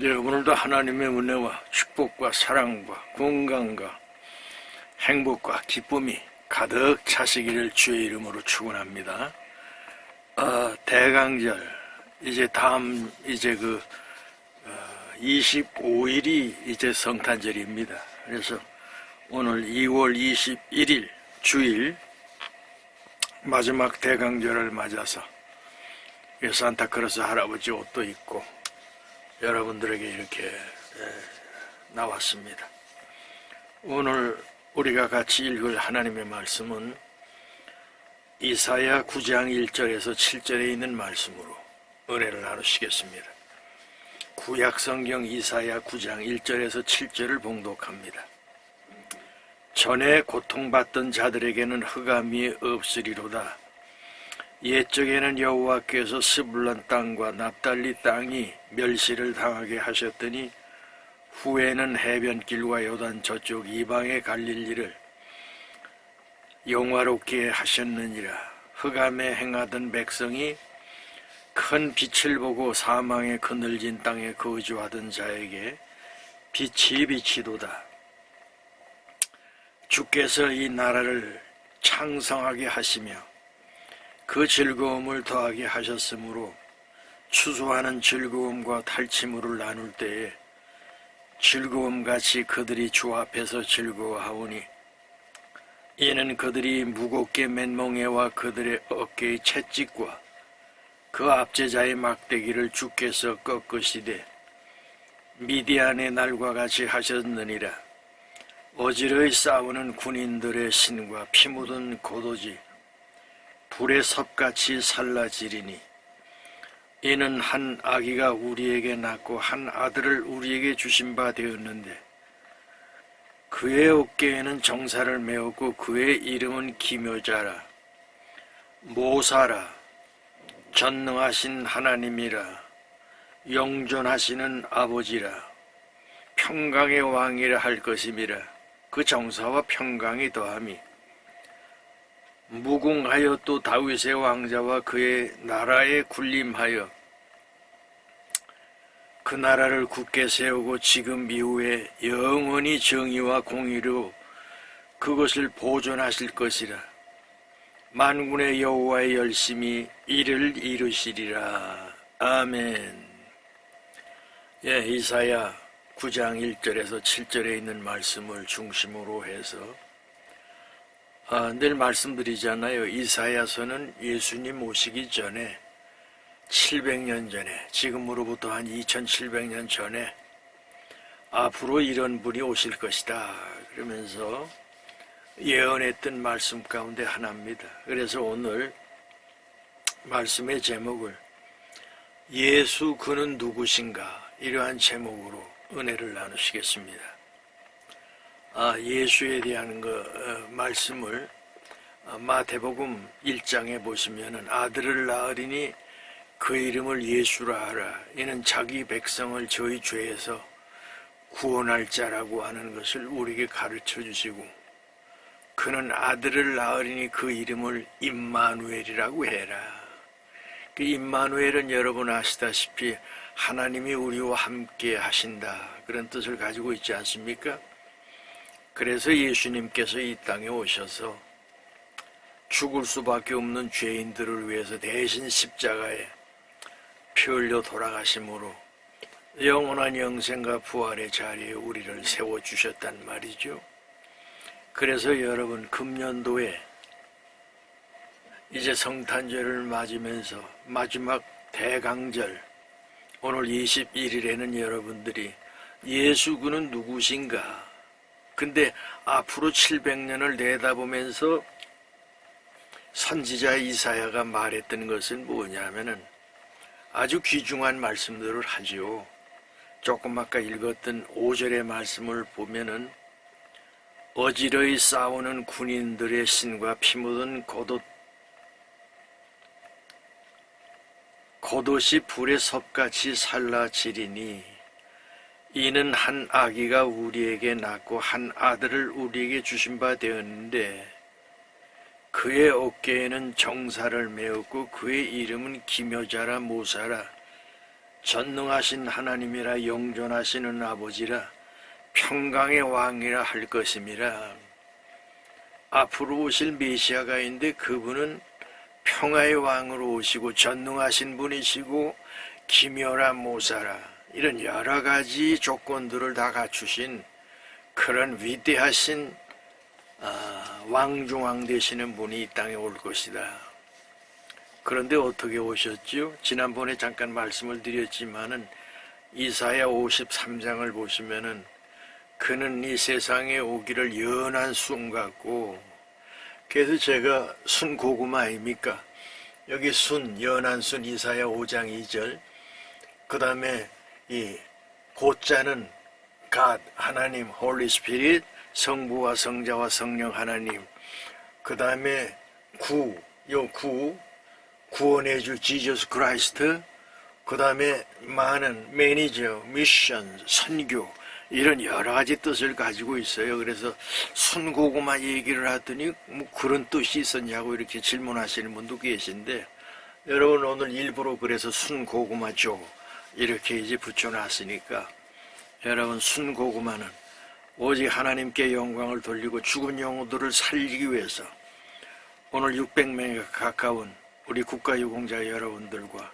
네, 오늘도 하나님의 은혜와 축복과 사랑과 건강과 행복과 기쁨이 가득 차시기를 주의 이름으로 축원합니다. 대강절 이제 다음 25일이 이제 성탄절입니다. 그래서 오늘 2월 21일 주일 마지막 대강절을 맞아서 산타크로스 할아버지 옷도 입고 여러분들에게 이렇게 나왔습니다. 오늘 우리가 같이 읽을 하나님의 말씀은 이사야 9장 1절에서 7절에 있는 말씀으로 은혜를 나누시겠습니다. 구약성경 이사야 9장 1절에서 7절을 봉독합니다. 전에 고통받던 자들에게는 흑암이 없으리로다. 옛적에는 여호와께서 스불론 땅과 납달리 땅이 멸시를 당하게 하셨더니 후에는 해변길과 요단 저쪽 이방에 갈릴 일을 영화롭게 하셨느니라. 흑암에 행하던 백성이 큰 빛을 보고 사망의 그늘진 땅에 거주하던 자에게 빛이 비치도다. 주께서 이 나라를 창성하게 하시며 그 즐거움을 더하게 하셨으므로 추수하는 즐거움과 탈취물을 나눌 때에 즐거움같이 그들이 주 앞에서 즐거워하오니 이는 그들이 무겁게 맨 멍에와 그들의 어깨의 채찍과 그 압제자의 막대기를 주께서 꺾으시되 미디안의 날과 같이 하셨느니라. 어지러이 싸우는 군인들의 신과 피 묻은 고도지 불의 섭같이 살라지리니 이는 한 아기가 우리에게 낳고 한 아들을 우리에게 주신 바 되었는데 그의 어깨에는 정사를 메었고 그의 이름은 기묘자라 모사라 전능하신 하나님이라 영존하시는 아버지라 평강의 왕이라 할 것임이라. 그 정사와 평강이 더함이 무궁하여 또 다윗의 왕자와 그의 나라에 군림하여 그 나라를 굳게 세우고 지금 이후에 영원히 정의와 공의로 그것을 보존하실 것이라. 만군의 여호와의 열심히 이를 이루시리라. 아멘. 이사야 9장 1절에서 7절에 있는 말씀을 중심으로 해서 늘 말씀드리잖아요. 이사야서는 예수님 오시기 전에 700년 전에, 지금으로부터 한 2700년 전에 앞으로 이런 분이 오실 것이다 그러면서 예언했던 말씀 가운데 하나입니다. 그래서 오늘 말씀의 제목을 예수 그는 누구신가 이러한 제목으로 은혜를 나누시겠습니다. 예수에 대한 말씀을 마태복음 1장에 보시면은 아들을 낳으리니 그 이름을 예수라 하라. 이는 자기 백성을 저희 죄에서 구원할 자라고 하는 것을 우리에게 가르쳐 주시고 그는 아들을 낳으리니 그 이름을 임마누엘이라고 해라. 그 임마누엘은 여러분 아시다시피 하나님이 우리와 함께 하신다 그런 뜻을 가지고 있지 않습니까? 그래서 예수님께서 이 땅에 오셔서 죽을 수밖에 없는 죄인들을 위해서 대신 십자가에 피 흘려 돌아가심으로 영원한 영생과 부활의 자리에 우리를 세워주셨단 말이죠. 그래서 여러분 금년도에 이제 성탄절을 맞으면서 마지막 대강절 오늘 21일에는 여러분들이 예수 그는 누구신가 근데 앞으로 700년을 내다보면서 선지자 이사야가 말했던 것은 뭐냐면은 아주 귀중한 말씀들을 하죠. 조금 아까 읽었던 5절의 말씀을 보면은 어지러이 싸우는 군인들의 신과 피 묻은 겉옷이 불의 섭같이 살라지리니 이는 한 아기가 우리에게 낳고 한 아들을 우리에게 주신 바 되었는데 그의 어깨에는 정사를 메었고 그의 이름은 기묘자라 모사라 전능하신 하나님이라 영존하시는 아버지라 평강의 왕이라 할 것임이라. 앞으로 오실 메시아가 있는데 그분은 평화의 왕으로 오시고 전능하신 분이시고 기묘라 모사라 이런 여러 가지 조건들을 다 갖추신 그런 위대하신 왕중왕 되시는 분이 이 땅에 올 것이다. 그런데 어떻게 오셨지요? 지난번에 잠깐 말씀을 드렸지만은 이사야 53장을 보시면은 그는 이 세상에 오기를 연한 순 같고, 그래서 제가 순 고구마 아닙니까? 여기 순, 연한 순 이사야 5장 2절, 그 다음에 이 고자는 God, 하나님, Holy Spirit, 성부와 성자와 성령 하나님, 그 다음에 구원해 줄 지저스 크라이스트, 그 다음에 많은 매니저, 미션, 선교 이런 여러 가지 뜻을 가지고 있어요. 그래서 순고구마 얘기를 하더니 뭐 그런 뜻이 있었냐고 이렇게 질문하시는 분도 계신데, 여러분 오늘 일부러 그래서 순고구마죠 이렇게 이제 붙여놨으니까, 여러분 순고구마는 오직 하나님께 영광을 돌리고 죽은 영혼들을 살리기 위해서 오늘 600명에 가까운 우리 국가유공자 여러분들과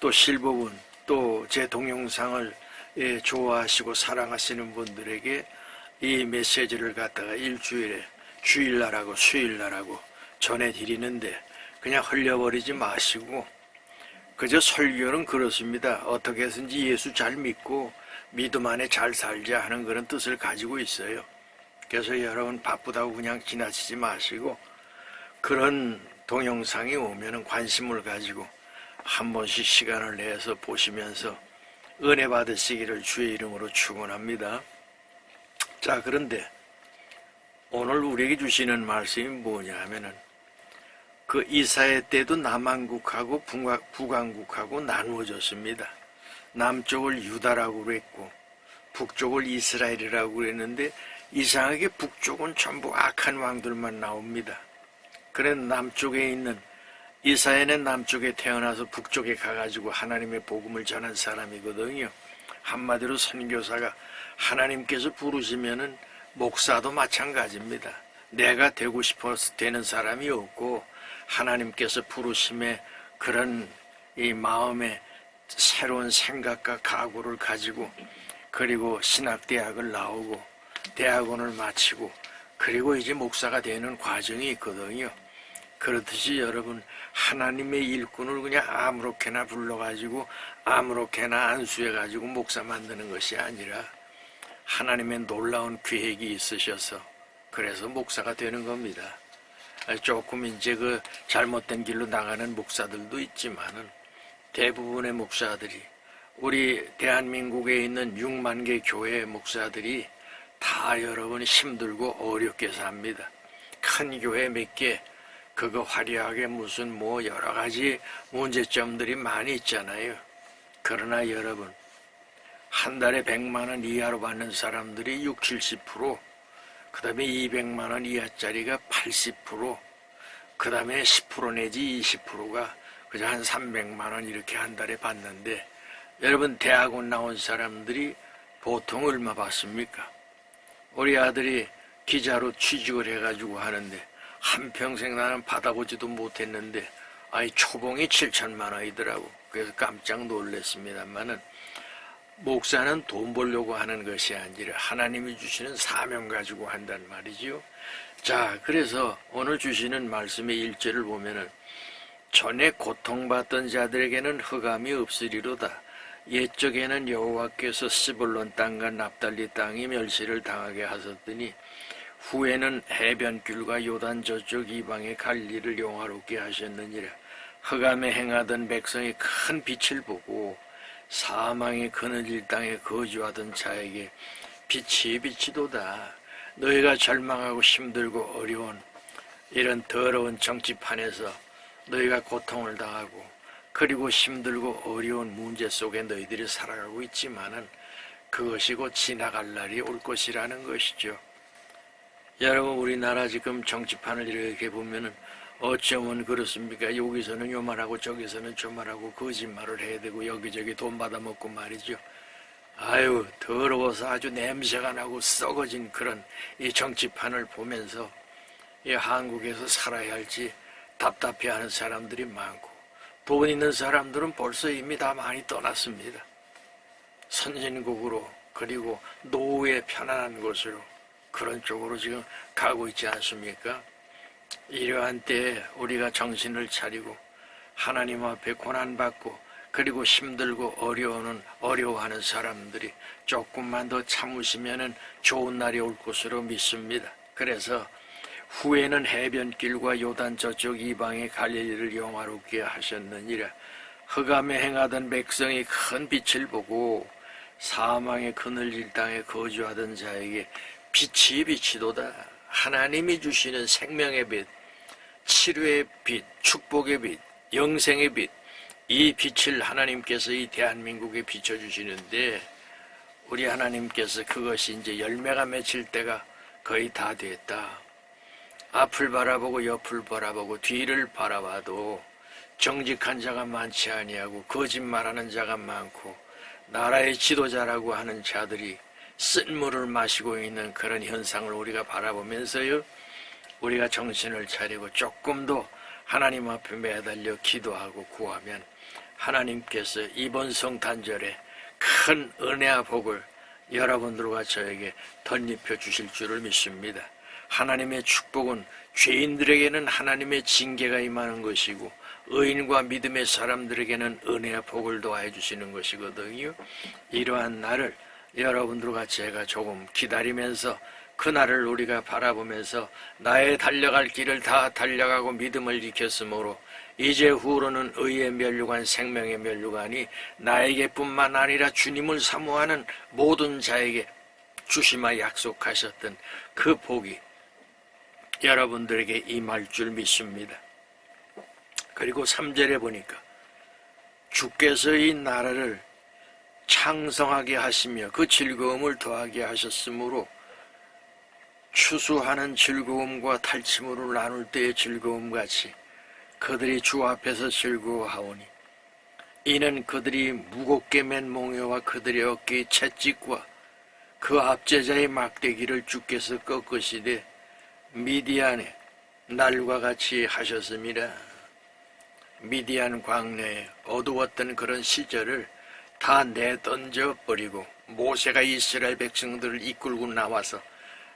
또 실버분 또 제 동영상을 좋아하시고 사랑하시는 분들에게 이 메시지를 갖다가 일주일에 주일날하고 수일날하고 전해드리는데, 그냥 흘려버리지 마시고, 그저 설교는 그렇습니다. 어떻게 해서든지 예수 잘 믿고 믿음 안에 잘 살자 하는 그런 뜻을 가지고 있어요. 그래서 여러분 바쁘다고 그냥 지나치지 마시고, 그런 동영상이 오면은 관심을 가지고 한 번씩 시간을 내서 보시면서 은혜 받으시기를 주의 이름으로 축원합니다. 자, 그런데 오늘 우리에게 주시는 말씀이 뭐냐 하면은, 그 이사야 때도 남한국하고 북한국하고 나누어졌습니다. 남쪽을 유다라고 그랬고 북쪽을 이스라엘이라고 그랬는데, 이상하게 북쪽은 전부 악한 왕들만 나옵니다. 그래서 남쪽에 있는 이사야는 남쪽에 태어나서 북쪽에 가가지고 하나님의 복음을 전한 사람이거든요. 한마디로 선교사가 하나님께서 부르시면은 목사도 마찬가지입니다. 내가 되고 싶어서 되는 사람이 없고, 하나님께서 부르심에 그런 이 마음에 새로운 생각과 각오를 가지고, 그리고 신학대학을 나오고 대학원을 마치고 그리고 이제 목사가 되는 과정이 있거든요. 그렇듯이 여러분 하나님의 일꾼을 그냥 아무렇게나 불러가지고 아무렇게나 안수해가지고 목사 만드는 것이 아니라, 하나님의 놀라운 계획이 있으셔서 그래서 목사가 되는 겁니다. 조금 이제 그 잘못된 길로 나가는 목사들도 있지만은, 대부분의 목사들이, 우리 대한민국에 있는 6만 개 교회의 목사들이 다 여러분 힘들고 어렵게 삽니다. 큰 교회 몇 개, 그거 화려하게 무슨 뭐 여러 가지 문제점들이 많이 있잖아요. 그러나 여러분, 한 달에 100만 원 이하로 받는 사람들이 60-70%, 그 다음에 200만 원 이하짜리가 80%, 그 다음에 10% 내지 20%가 그저 한 300만 원 이렇게 한 달에 받는데, 여러분 대학원 나온 사람들이 보통 얼마 받습니까? 우리 아들이 기자로 취직을 해가지고 하는데 한평생 나는 받아보지도 못했는데 초봉이 7천만 원이더라고. 그래서 깜짝 놀랐습니다만은, 목사는 돈 벌려고 하는 것이 아니라 하나님이 주시는 사명 가지고 한단 말이지요. 자, 그래서 오늘 주시는 말씀의 1절을 보면은, 전에 고통받던 자들에게는 흑암이 없으리로다. 옛적에는 여호와께서 스불론 땅과 납달리 땅이 멸시를 당하게 하셨더니 후에는 해변길과 요단 저쪽 이방의 갈리를 영화롭게 하셨느니라. 흑암에 행하던 백성이 큰 빛을 보고 사망의 그늘질 땅에 거주하던 자에게 빛이 비치도다. 너희가 절망하고 힘들고 어려운 이런 더러운 정치판에서 너희가 고통을 당하고 그리고 힘들고 어려운 문제 속에 너희들이 살아가고 있지만은 그것이 곧 지나갈 날이 올 것이라는 것이죠. 여러분, 우리나라 지금 정치판을 이렇게 보면은 어쩌면 그렇습니까? 여기서는 요 말하고 저기서는 저 말하고 거짓말을 해야 되고 여기저기 돈 받아먹고 말이죠. 아유, 더러워서 아주 냄새가 나고 썩어진 그런 이 정치판을 보면서 이 한국에서 살아야 할지 답답해하는 사람들이 많고, 돈 있는 사람들은 벌써 이미 다 많이 떠났습니다. 선진국으로, 그리고 노후의 편안한 곳으로, 그런 쪽으로 지금 가고 있지 않습니까? 이러한 때에 우리가 정신을 차리고 하나님 앞에 고난받고 그리고 힘들고 어려워하는 사람들이 조금만 더 참으시면은 좋은 날이 올 것으로 믿습니다. 그래서 후에는 해변길과 요단 저쪽 이방의 갈릴리를 영화롭게 하셨느니라. 흑암에 행하던 백성이 큰 빛을 보고 사망의 그늘질 땅에 거주하던 자에게 빛이 비치도다. 하나님이 주시는 생명의 빛, 치료의 빛, 축복의 빛, 영생의 빛, 이 빛을 하나님께서 이 대한민국에 비춰주시는데, 우리 하나님께서 그것이 이제 열매가 맺힐 때가 거의 다 됐다. 앞을 바라보고 옆을 바라보고 뒤를 바라봐도 정직한 자가 많지 아니하고 거짓말하는 자가 많고 나라의 지도자라고 하는 자들이 쓴물을 마시고 있는 그런 현상을 우리가 바라보면서요, 우리가 정신을 차리고 조금 더 하나님 앞에 매달려 기도하고 구하면 하나님께서 이번 성탄절에 큰 은혜와 복을 여러분들과 저에게 덧입혀 주실 줄을 믿습니다. 하나님의 축복은 죄인들에게는 하나님의 징계가 임하는 것이고 의인과 믿음의 사람들에게는 은혜와 복을 더하여 주시는 것이거든요. 이러한 날을 여러분들과 제가 조금 기다리면서 그날을 우리가 바라보면서 나의 달려갈 길을 다 달려가고 믿음을 지켰으므로 이제 후로는 의의 면류관 생명의 면류관이 나에게뿐만 아니라 주님을 사모하는 모든 자에게 주시마 약속하셨던 그 복이 여러분들에게 임할 줄 믿습니다. 그리고 3절에 보니까 주께서 이 나라를 창성하게 하시며 그 즐거움을 더하게 하셨으므로 추수하는 즐거움과 탈취물을 나눌 때의 즐거움같이 그들이 주 앞에서 즐거워하오니 이는 그들이 무겁게 맨 몽여와 그들의 어깨의 채찍과 그 압제자의 막대기를 주께서 꺾으시되 미디안의 날과 같이 하셨음이라. 미디안 광야에 어두웠던 그런 시절을 다 내던져 버리고 모세가 이스라엘 백성들을 이끌고 나와서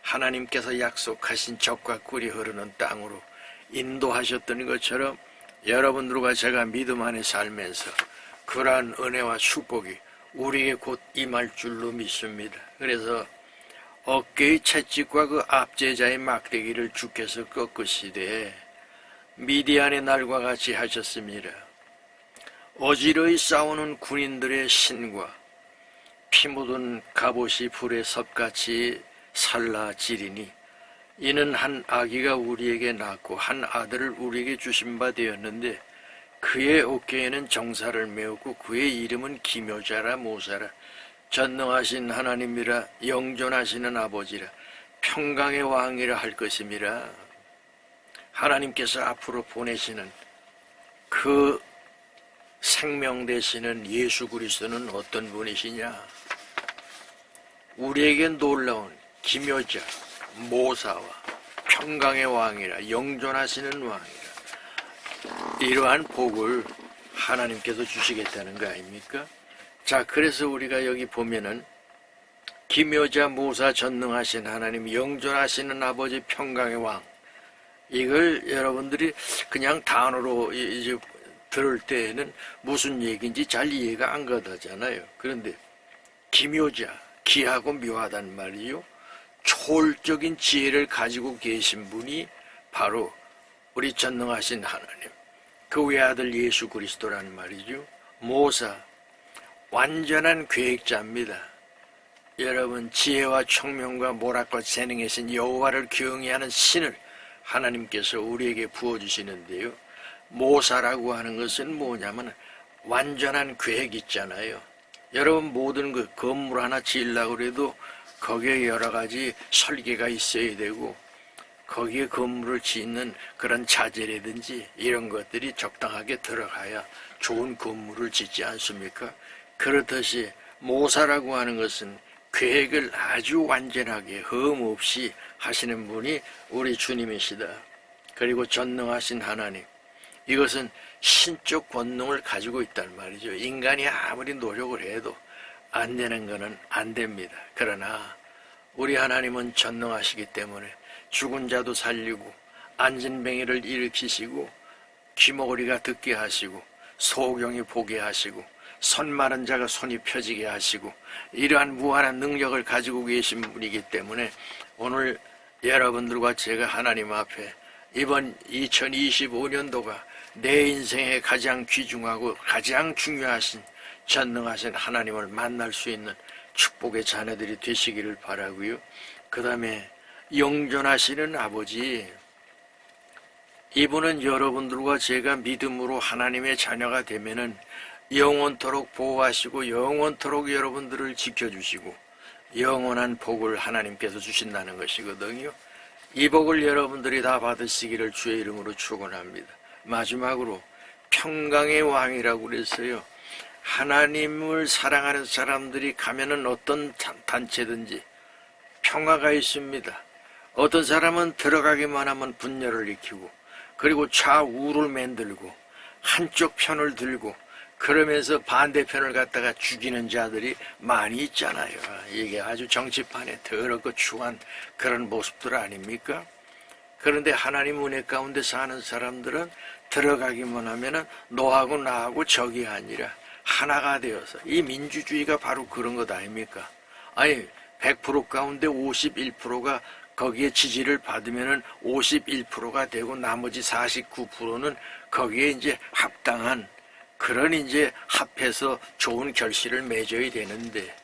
하나님께서 약속하신 젖과 꿀이 흐르는 땅으로 인도하셨던 것처럼 여러분들과 제가 믿음 안에 살면서 그러한 은혜와 축복이 우리에게 곧 임할 줄로 믿습니다. 그래서 어깨의 채찍과 그 압제자의 막대기를 주께서 꺾으시되 미디안의 날과 같이 하셨습니다. 어지러이 싸우는 군인들의 신과 피 묻은 갑옷이 불의 섭같이 살라지리니 이는 한 아기가 우리에게 낳고 한 아들을 우리에게 주신 바 되었는데 그의 어깨에는 정사를 메우고 그의 이름은 기묘자라 모사라 전능하신 하나님이라 영존하시는 아버지라 평강의 왕이라 할 것임이라. 하나님께서 앞으로 보내시는 그 생명 되시는 예수 그리스도는 어떤 분이시냐? 우리에겐 놀라운 기묘자, 모사와 평강의 왕이라 영존하시는 왕이라 이러한 복을 하나님께서 주시겠다는 거 아닙니까? 자, 그래서 우리가 여기 보면은 기묘자, 모사, 전능하신 하나님, 영존하시는 아버지, 평강의 왕, 이걸 여러분들이 그냥 단어로 이제 들을 때에는 무슨 얘기인지 잘 이해가 안 가잖아요. 그런데 기묘자, 기하고 묘하단 말이요, 초월적인 지혜를 가지고 계신 분이 바로 우리 전능하신 하나님, 그 외아들 예수 그리스도라는 말이죠. 모사, 완전한 계획자입니다. 여러분, 지혜와 총명과 모락과 재능이신 여호와를 경외하는 신을 하나님께서 우리에게 부어주시는데요. 모사라고 하는 것은 뭐냐면 완전한 계획 있잖아요. 여러분, 모든 그 건물 하나 지으려고 해도 거기에 여러 가지 설계가 있어야 되고 거기에 건물을 짓는 그런 자재라든지 이런 것들이 적당하게 들어가야 좋은 건물을 짓지 않습니까? 그렇듯이 모사라고 하는 것은 계획을 아주 완전하게 흠없이 하시는 분이 우리 주님이시다. 그리고 전능하신 하나님, 이것은 신적 권능을 가지고 있단 말이죠. 인간이 아무리 노력을 해도 안 되는 것은 안 됩니다. 그러나 우리 하나님은 전능하시기 때문에 죽은 자도 살리고 안진뱅이를 일으키시고 귀머거리가 듣게 하시고 소경이 보게 하시고 손 마른 자가 손이 펴지게 하시고 이러한 무한한 능력을 가지고 계신 분이기 때문에 오늘 여러분들과 제가 하나님 앞에 이번 2025년도가 내 인생에 가장 귀중하고 가장 중요하신 전능하신 하나님을 만날 수 있는 축복의 자녀들이 되시기를 바라고요. 그 다음에 영존하시는 아버지, 이분은 여러분들과 제가 믿음으로 하나님의 자녀가 되면은 영원토록 보호하시고 영원토록 여러분들을 지켜주시고 영원한 복을 하나님께서 주신다는 것이거든요. 이 복을 여러분들이 다 받으시기를 주의 이름으로 축원합니다. 마지막으로 평강의 왕이라고 그랬어요. 하나님을 사랑하는 사람들이 가면은 어떤 단체든지 평화가 있습니다. 어떤 사람은 들어가기만 하면 분열을 일으키고 그리고 좌우를 만들고 한쪽 편을 들고 그러면서 반대편을 갖다가 죽이는 자들이 많이 있잖아요. 이게 아주 정치판에 더럽고 추한 그런 모습들 아닙니까? 그런데 하나님 은혜 가운데 사는 사람들은 들어가기만 하면은 너하고 나하고 적이 아니라 하나가 되어서, 이 민주주의가 바로 그런 것 아닙니까? 아니 100% 가운데 51%가 거기에 지지를 받으면은 51%가 되고 나머지 49%는 거기에 이제 합당한 그런 이제 합해서 좋은 결실을 맺어야 되는데,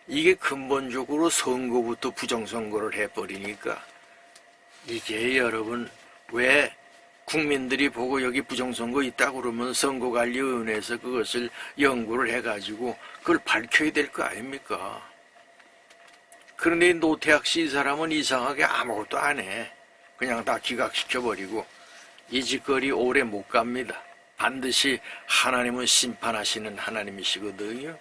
이게 근본적으로 선거부터 부정선거를 해버리니까 이게 여러분 왜 국민들이 보고 여기 부정선거 있다고 그러면 선거관리위원회에서 그것을 연구를 해가지고 그걸 밝혀야 될 거 아닙니까? 그런데 노태학 씨 이 사람은 이상하게 아무것도 안 해. 그냥 다 기각시켜버리고 이 짓거리 오래 못 갑니다. 반드시 하나님은 심판하시는 하나님이시거든요.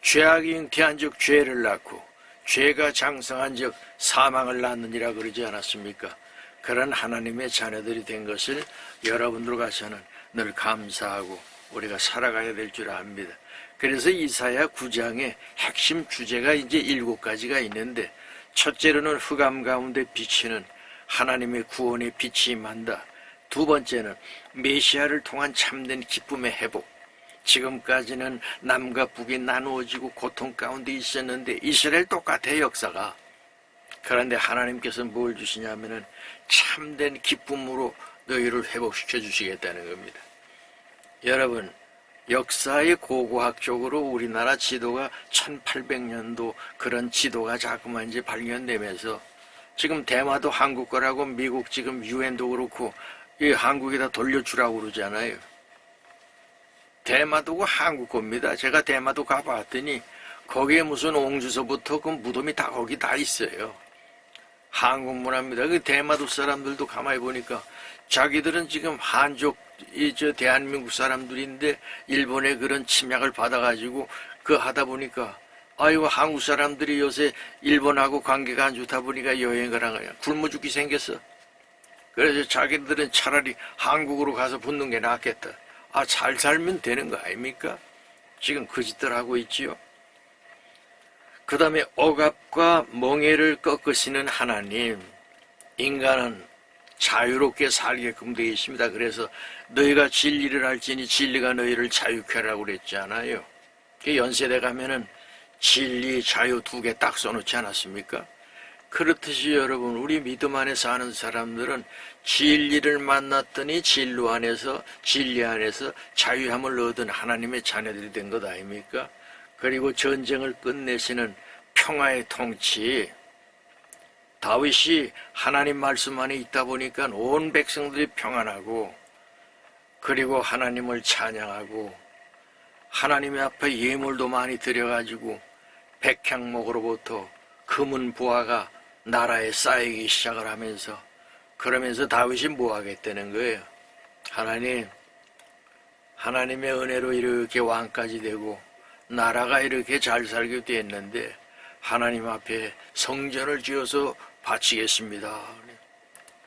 죄악이 잉태한 즉 죄를 낳고 죄가 장성한 즉 사망을 낳느니라 그러지 않았습니까? 그런 하나님의 자녀들이 된 것을 여러분들과 저는 늘 감사하고 우리가 살아가야 될 줄 압니다. 그래서 이사야 9장의 핵심 주제가 이제 7가지가 있는데, 첫째로는 흑암 가운데 비치는 하나님의 구원의 빛이 임한다. 두 번째는 메시아를 통한 참된 기쁨의 회복. 지금까지는 남과 북이 나누어지고 고통 가운데 있었는데 이스라엘 똑같아요, 역사가. 그런데 하나님께서 뭘 주시냐면은 참된 기쁨으로 너희를 회복시켜 주시겠다는 겁니다. 여러분, 역사의 고고학적으로 우리나라 지도가 1800년도 그런 지도가 자꾸만 이제 발견되면서 지금 대마도 한국 거라고 미국 지금 유엔도 그렇고 이 한국에다 돌려주라고 그러잖아요. 대마도가 한국 겁니다. 제가 대마도 가봤더니 거기에 무슨 옹주서부터 그 무덤이 다 거기 다 있어요. 한국 문화입니다. 그 대마도 사람들도 가만히 보니까 자기들은 지금 한족 저 대한민국 사람들인데 일본의 그런 침략을 받아가지고 그 하다 보니까 아이고 한국 사람들이 요새 일본하고 관계가 안 좋다 보니까 여행을 한 거야. 굶어 죽기 생겼어. 그래서 자기들은 차라리 한국으로 가서 붙는 게 낫겠다. 아, 잘 살면 되는 거 아닙니까? 지금 그 짓들 하고 있지요. 그 다음에 억압과 멍해를 꺾으시는 하나님, 인간은 자유롭게 살게끔 되어 있습니다. 그래서 너희가 진리를 알지니 진리가 너희를 자유케 하라고 그랬잖아요. 연세대 가면은 진리, 자유 2개 딱 써놓지 않았습니까? 그렇듯이 여러분, 우리 믿음 안에 사는 사람들은 진리를 만났더니 진리 안에서 자유함을 얻은 하나님의 자녀들이 된 것 아닙니까? 그리고 전쟁을 끝내시는 평화의 통치, 다윗이 하나님 말씀 안에 있다 보니까 온 백성들이 평안하고, 그리고 하나님을 찬양하고 하나님의 앞에 예물도 많이 드려가지고 백향목으로부터 금은 보화가 나라에 쌓이기 시작을 하면서 그러면서 다윗이 뭐 하겠다는 거예요? 하나님의 은혜로 이렇게 왕까지 되고 나라가 이렇게 잘 살게 됐는데 하나님 앞에 성전을 지어서 바치겠습니다.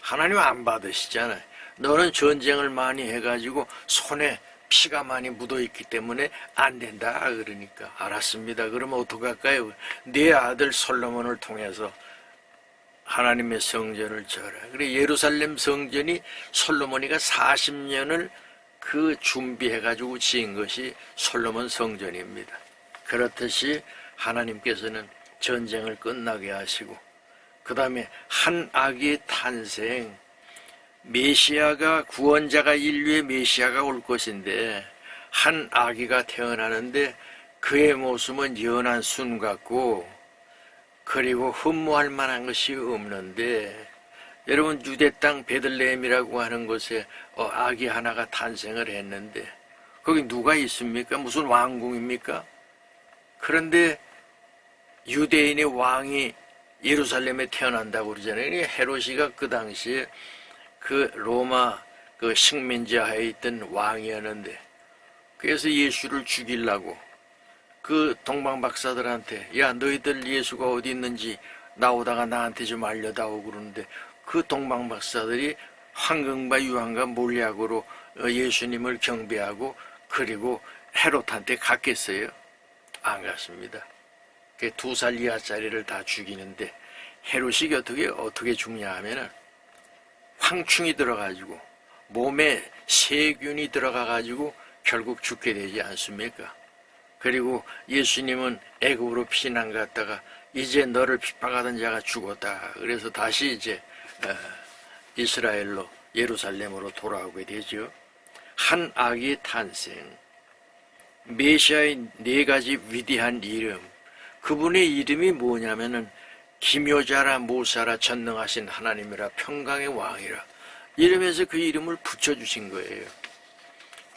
하나님 안 받으시잖아요. 너는 전쟁을 많이 해가지고 손에 피가 많이 묻어있기 때문에 안 된다. 그러니까 알았습니다. 그러면 어떡할까요? 네 아들 솔로몬을 통해서 하나님의 성전을 지어라. 그래 예루살렘 성전이 솔로몬이가 40년을 그 준비해가지고 지은 것이 솔로몬 성전입니다. 그렇듯이 하나님께서는 전쟁을 끝나게 하시고 그 다음에 한 아기의 탄생, 메시아가 구원자가 인류의 메시아가 올 것인데 한 아기가 태어나는데 그의 모습은 연한 순 같고 그리고 흠모할 만한 것이 없는데 여러분 유대 땅 베들레헴이라고 하는 곳에 아기 하나가 탄생을 했는데 거기 누가 있습니까? 무슨 왕궁입니까? 그런데 유대인의 왕이 예루살렘에 태어난다고 그러잖아요. 헤롯이가 그 당시에 그 로마 그 식민지 하에 있던 왕이었는데 그래서 예수를 죽이려고 그 동방박사들한테 야 너희들 예수가 어디 있는지 나오다가 나한테 좀 알려다오 그러는데 그 동방박사들이 황금과 유황과 몰약으로 예수님을 경배하고 그리고 헤롯한테 갔겠어요? 안 갔습니다. 2살 이하짜리를 다 죽이는데 헤롯이 어떻게 죽냐 하면은 황충이 들어가지고 몸에 세균이 들어가가지고 결국 죽게 되지 않습니까? 그리고 예수님은 애굽으로 피난 갔다가 이제 너를 핍박하던 자가 죽었다. 그래서 다시 이제 이스라엘로 예루살렘으로 돌아오게 되죠. 한 아기의 탄생, 메시아의 4가지 위대한 이름, 그분의 이름이 뭐냐면은 기묘자라 모사라 전능하신 하나님이라 평강의 왕이라 이러면서 그 이름을 붙여주신 거예요.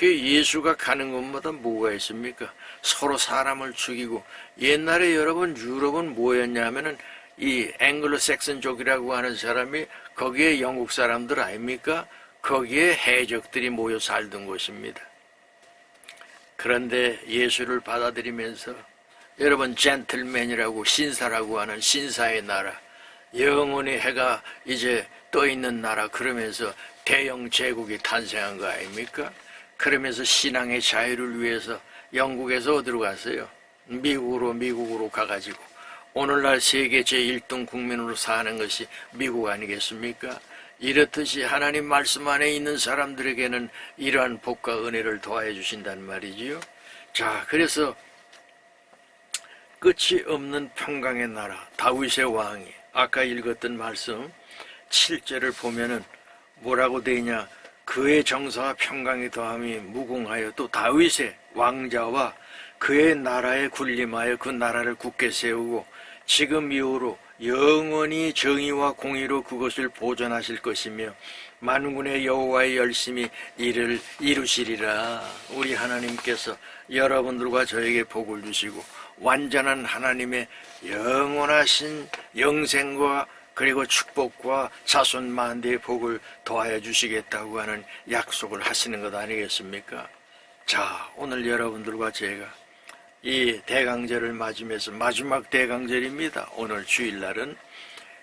그 예수가 가는 곳마다 뭐가 있습니까? 서로 사람을 죽이고 옛날에 여러분 유럽은 뭐였냐면은 이 앵글로색슨족이라고 하는 사람이 거기에 영국 사람들 아닙니까? 거기에 해적들이 모여 살던 곳입니다. 그런데 예수를 받아들이면서 여러분 젠틀맨이라고 신사라고 하는 신사의 나라 영원히 해가 이제 떠있는 나라 그러면서 대영 제국이 탄생한 거 아닙니까? 그러면서 신앙의 자유를 위해서 영국에서 어디로 갔어요? 미국으로 가가지고 오늘날 세계 제1등 국민으로 사는 것이 미국 아니겠습니까? 이렇듯이 하나님 말씀 안에 있는 사람들에게는 이러한 복과 은혜를 더하여 주신단 말이지요. 자, 그래서 끝이 없는 평강의 나라 다윗의 왕이 아까 읽었던 말씀 7절을 보면은 뭐라고 되냐? 그의 정사와 평강의 더함이 무궁하여 또 다윗의 왕자와 그의 나라에 군림하여 그 나라를 굳게 세우고 지금 이후로 영원히 정의와 공의로 그것을 보존하실 것이며 만군의 여호와의 열심히 이를 이루시리라. 우리 하나님께서 여러분들과 저에게 복을 주시고 완전한 하나님의 영원하신 영생과 그리고 축복과 자손 만대의 복을 더하여 주시겠다고 하는 약속을 하시는 것 아니겠습니까? 자, 오늘 여러분들과 제가 이 대강절을 맞으면서 마지막 대강절입니다. 오늘 주일날은.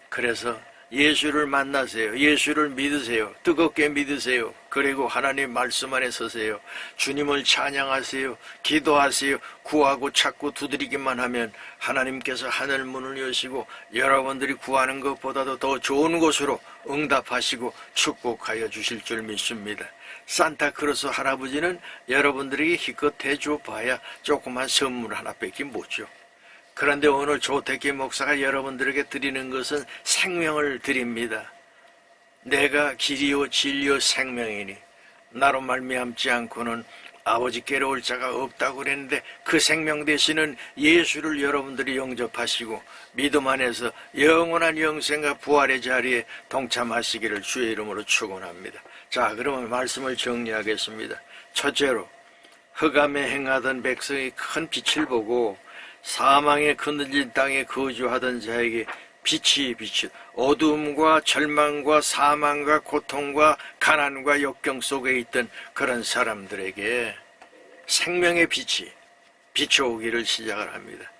그래서 예수를 만나세요. 예수를 믿으세요. 뜨겁게 믿으세요. 그리고 하나님 말씀 안에 서세요. 주님을 찬양하세요. 기도하세요. 구하고 찾고 두드리기만 하면 하나님께서 하늘 문을 여시고 여러분들이 구하는 것보다도 더 좋은 곳으로 응답하시고 축복하여 주실 줄 믿습니다. 산타크로스 할아버지는 여러분들에게 기껏 해줘 봐야 조그만 선물 하나밖에 못 줘. 그런데 오늘 조태기 목사가 여러분들에게 드리는 것은 생명을 드립니다. 내가 길이요 진리요 생명이니 나로 말미암지 않고는 아버지께로 올 자가 없다고 그랬는데 그 생명 되시는 예수를 여러분들이 영접하시고 믿음 안에서 영원한 영생과 부활의 자리에 동참하시기를 주의 이름으로 축원합니다. 자, 그러면 말씀을 정리하겠습니다. 첫째로 흑암에 행하던 백성이 큰 빛을 보고 사망의 그늘진 땅에 거주하던 자에게 빛이 어둠과 절망과 사망과 고통과 가난과 역경 속에 있던 그런 사람들에게 생명의 빛이 비춰오기를 시작을 합니다.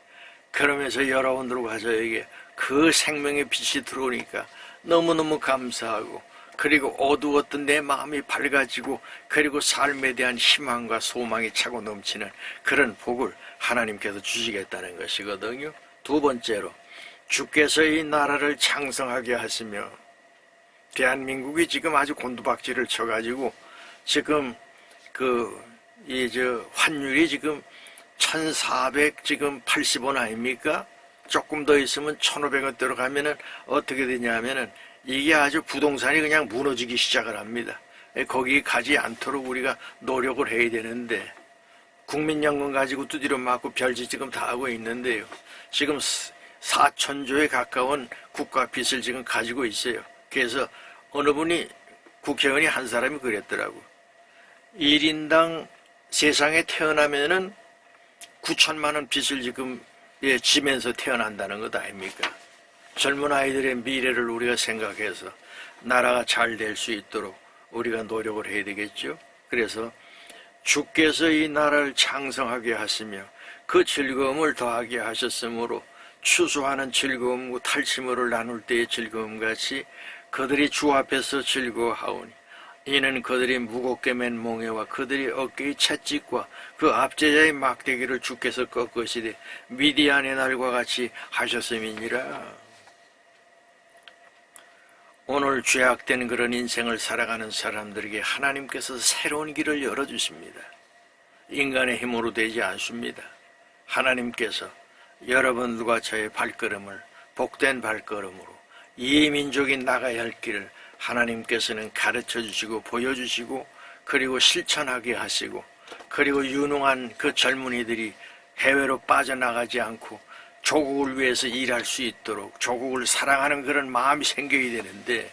그러면서 여러분들과 저에게 그 생명의 빛이 들어오니까 너무너무 감사하고, 그리고 어두웠던 내 마음이 밝아지고, 그리고 삶에 대한 희망과 소망이 차고 넘치는 그런 복을 하나님께서 주시겠다는 것이거든요. 두 번째로, 주께서 이 나라를 창성하게 하시며, 대한민국이 지금 아주 곤두박질을 쳐가지고 지금 환율이 지금 1,480원 아닙니까? 조금 더 있으면 1,500원대로 가면은 어떻게 되냐면은 이게 아주 부동산이 그냥 무너지기 시작을 합니다. 거기 가지 않도록 우리가 노력을 해야 되는데, 국민연금 가지고 두드려 맞고 별짓 지금 다 하고 있는데요. 지금 4천조에 가까운 국가 빚을 지금 가지고 있어요. 그래서 어느 분이, 국회의원이 한 사람이 그랬더라고. 1인당 세상에 태어나면은 9천만 원 빚을 지금 지면서 태어난다는 것 아닙니까? 젊은 아이들의 미래를 우리가 생각해서 나라가 잘 될 수 있도록 우리가 노력을 해야 되겠죠. 그래서 주께서 이 나라를 창성하게 하시며 그 즐거움을 더하게 하셨으므로 추수하는 즐거움과 탈취물을 나눌 때의 즐거움같이 그들이 주 앞에서 즐거워하오니, 이는 그들이 무겁게 맨 몽에와 그들이 어깨의 채찍과 그 압제자의 막대기를 주께서 꺾으시되 미디안의 날과 같이 하셨음이니라. 오늘 죄악된 그런 인생을 살아가는 사람들에게 하나님께서 새로운 길을 열어주십니다. 인간의 힘으로 되지 않습니다. 하나님께서 여러분들과 저의 발걸음을 복된 발걸음으로 이 민족이 나가야 할 길을 하나님께서는 가르쳐 주시고 보여주시고, 그리고 실천하게 하시고, 그리고 유능한 그 젊은이들이 해외로 빠져나가지 않고 조국을 위해서 일할 수 있도록 조국을 사랑하는 그런 마음이 생겨야 되는데,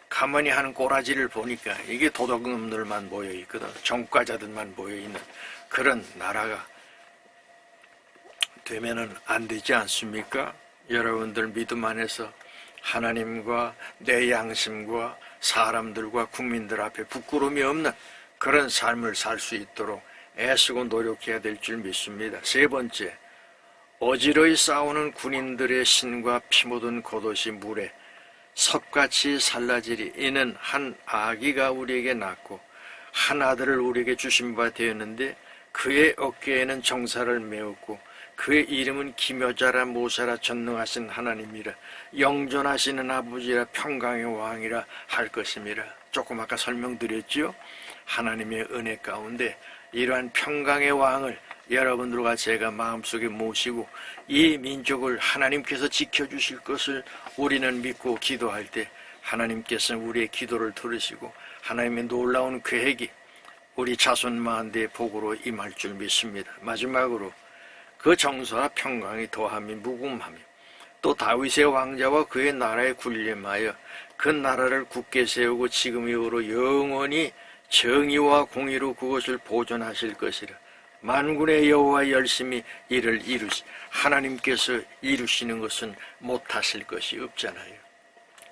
가만히 하는 꼬라지를 보니까 이게 도둑놈들만 모여있거든. 정과자들만 모여있는 그런 나라가 되면은 안 되지 않습니까? 여러분들 믿음 안에서 하나님과 내 양심과 사람들과 국민들 앞에 부끄러움이 없는 그런 삶을 살 수 있도록 애쓰고 노력해야 될 줄 믿습니다. 세 번째, 어지러이 싸우는 군인들의 신과 피 묻은 겉옷이 물에 섭같이 살라지리. 이는 한 아기가 우리에게 낳고 한 아들을 우리에게 주신 바 되었는데 그의 어깨에는 정사를 메었고 그의 이름은 기묘자라 모사라 전능하신 하나님이라 영존하시는 아버지라 평강의 왕이라 할 것임이라. 조금 아까 설명드렸지요. 하나님의 은혜 가운데 이러한 평강의 왕을 여러분들과 제가 마음속에 모시고 이 민족을 하나님께서 지켜주실 것을 우리는 믿고 기도할 때 하나님께서는 우리의 기도를 들으시고 하나님의 놀라운 계획이 우리 자손 만대의 복으로 임할 줄 믿습니다. 마지막으로 그 정서와 평강이 더함이 무궁함이 또 다윗의 왕자와 그의 나라에 군림하여 그 나라를 굳게 세우고 지금 이후로 영원히 정의와 공의로 그것을 보존하실 것이라. 만군의 여호와 열심히 이를 하나님께서 이루시는 것은 못하실 것이 없잖아요.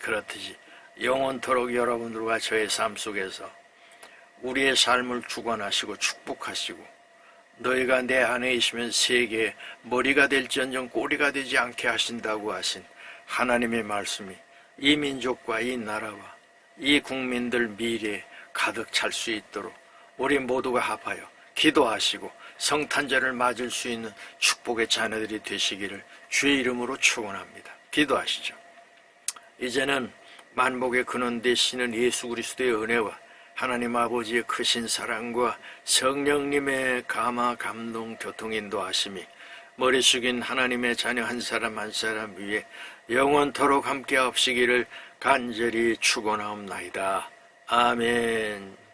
그렇듯이 영원토록 여러분들과 저의 삶 속에서 우리의 삶을 주관하시고 축복하시고 너희가 내 안에 있으면 세계의 머리가 될지언정 꼬리가 되지 않게 하신다고 하신 하나님의 말씀이 이 민족과 이 나라와 이 국민들 미래에 가득 찰 수 있도록 우리 모두가 합하여 기도하시고 성탄절을 맞을 수 있는 축복의 자녀들이 되시기를 주의 이름으로 축원합니다. 기도하시죠. 이제는 만복의 근원 되시는 예수 그리스도의 은혜와 하나님 아버지의 크신 사랑과 성령님의 감화 감동 교통 인도하심이 머리 숙인 하나님의 자녀 한 사람 한 사람 위에 영원토록 함께 하시기를 간절히 축원하옵나이다. 아멘.